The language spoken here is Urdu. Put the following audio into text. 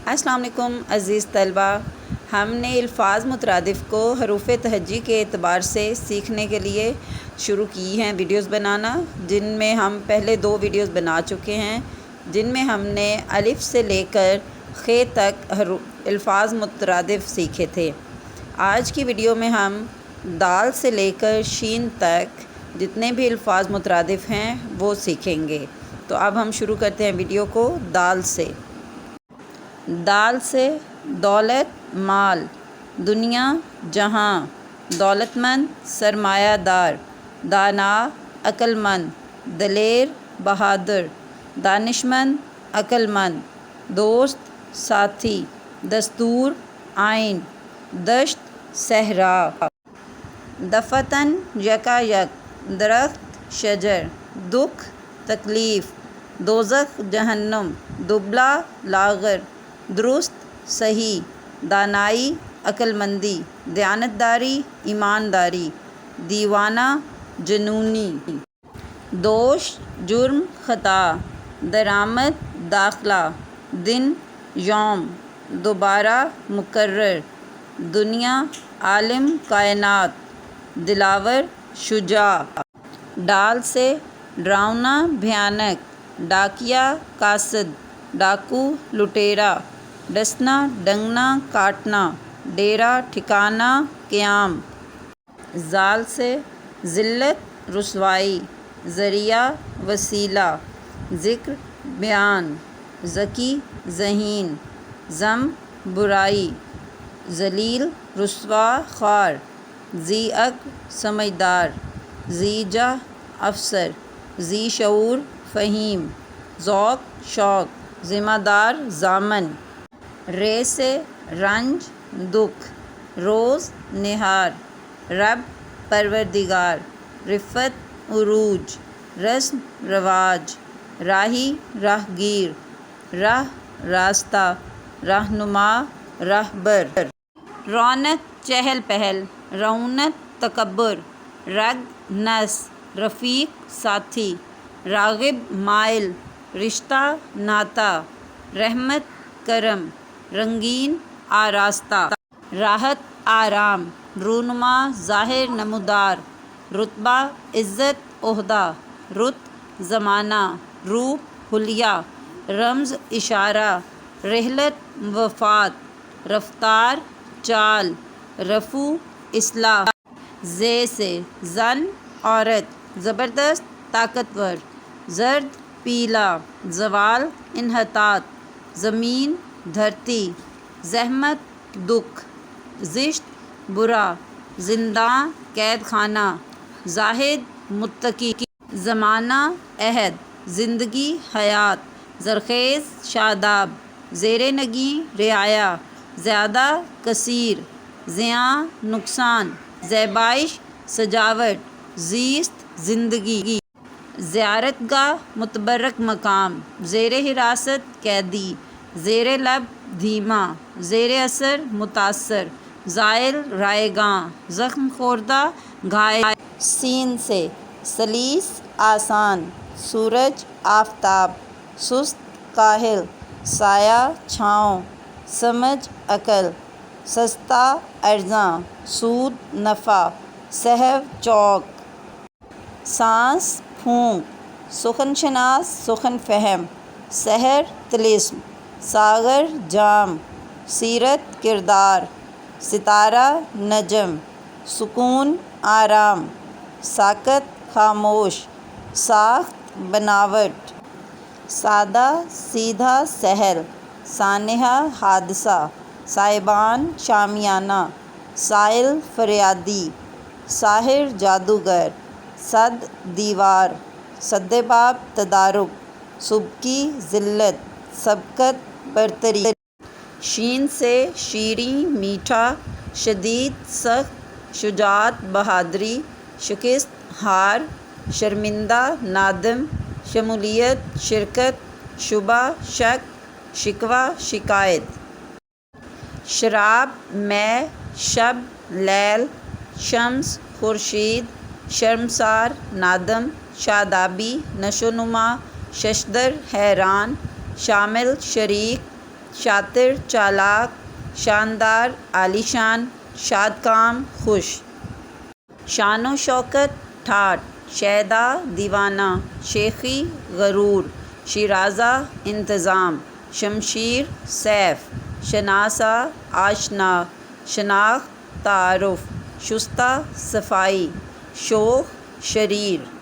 السلام علیکم عزیز طلبہ، ہم نے الفاظ مترادف کو حروف تہجی کے اعتبار سے سیکھنے کے لیے شروع کی ہیں ویڈیوز بنانا، جن میں ہم پہلے 2 ویڈیوز بنا چکے ہیں، جن میں ہم نے الف سے لے کر خ تک الفاظ مترادف سیکھے تھے۔ آج کی ویڈیو میں ہم دال سے لے کر شین تک جتنے بھی الفاظ مترادف ہیں وہ سیکھیں گے۔ تو اب ہم شروع کرتے ہیں ویڈیو کو دال سے۔ دال سے دولت مال، دنیا جہاں، دولت مند سرمایہ دار، دانا عقل مند، دلیر بہادر، دانش مند عقل مند، دوست ساتھی، دستور آئین، دشت صحرا، دفتن یکا یک، درخت شجر، دکھ تکلیف، دوزخ جہنم، دبلا لاغر، درست صحیح، دانائی عقل مندی، دیانتداری ایمانداری، دیوانہ جنونی، دوش جرم خطا، درآمد داخلہ، دن یوم، دوبارہ مقرر، دنیا عالم کائنات، دلاور شجاع۔ ڈال سے ڈراؤنا بھیانک، ڈاکیا قاصد، ڈاکو لٹیرا، ڈسنا ڈنگنا کاٹنا، ڈیرا ٹھکانہ قیام۔ زال سے ذلت رسوائی، ذریعہ وسیلہ، ذکر بیان، ذکی ذہین، ذم برائی، ذلیل رسوا خوار، ذی عقل سمجھدار، ذی جہ افسر، ذی شعور فہیم، ذوق شوق، ذمہ دار ضامن۔ رے سے رنج دکھ، روز نہار، رب پروردگار، رفت عروج، رسم رواج، راہی راہگیر، راہ راستہ، رہنما راہبر۔ رونق چہل پہل، رعونت تکبر، رگ نس، رفیق ساتھی، راغب مائل، رشتہ ناتا، رحمت کرم، رنگین آراستہ۔ راحت آرام، رونما ظاہر نمودار، رتبہ عزت عہدہ، رت زمانہ، روپ حلیہ، رمز اشارہ، رحلت وفات، رفتار چال، رفو اصلاح۔ زے سے زن عورت، زبردست طاقتور، زرد پیلا، زوال انحطاط، زمین دھرتی، زحمت دکھ، زشت برا، زنداں قید خانہ، زاہد متقی، زمانہ عہد، زندگی حیات، زرخیز شاداب، زیر نگیں رعایا، زیادہ کثیر، زیاں نقصان، زیبائش سجاوٹ، زیست زندگی۔ زیارت گاہ متبرک مقام، زیر حراست قیدی، زیر لب دھیما، زیر اثر متاثر، زائل رائگاں، زخم خوردہ گھائل۔ سین سے سلیس آسان، سورج آفتاب، سست کاہل، سایہ چھاؤں، سمجھ عقل، سستا ارزاں، سود نفع، سہو چوک۔ سانس پھونک، سخن شناس سخن فہم، سحر طلسم، ساغر جام، سیرت کردار، ستارہ نجم، سکون آرام، ساکت خاموش، ساخت بناوٹ۔ سادہ سیدھا سہل، سانحہ حادثہ، سائبان شامیانہ، سائل فریادی، ساحر جادوگر، سد دیوار، سد باب تدارک، سبکی ذلت، سبقت برتری۔ شین سے شیریں میٹھا، شدید سخت، شجاعت بہادری، شکست ہار، شرمندہ نادم، شمولیت شرکت، شبہ شک، شکوہ شکایت۔ شراب مے، شب لیل، شمس خورشید، شرمسار نادم، شادابی نشو نما، ششدر حیران، شامل شریک، شاطر، چالاک، شاندار، عالیشان، شادکام، خوش۔ شان و شوکت، ٹھاٹھ، شیدا، دیوانہ، شیخی، غرور، شیرازہ، انتظام، شمشیر، سیف، شناسہ، آشنا، شناخت، تعارف، شستہ، صفائی، شوخ، شریر۔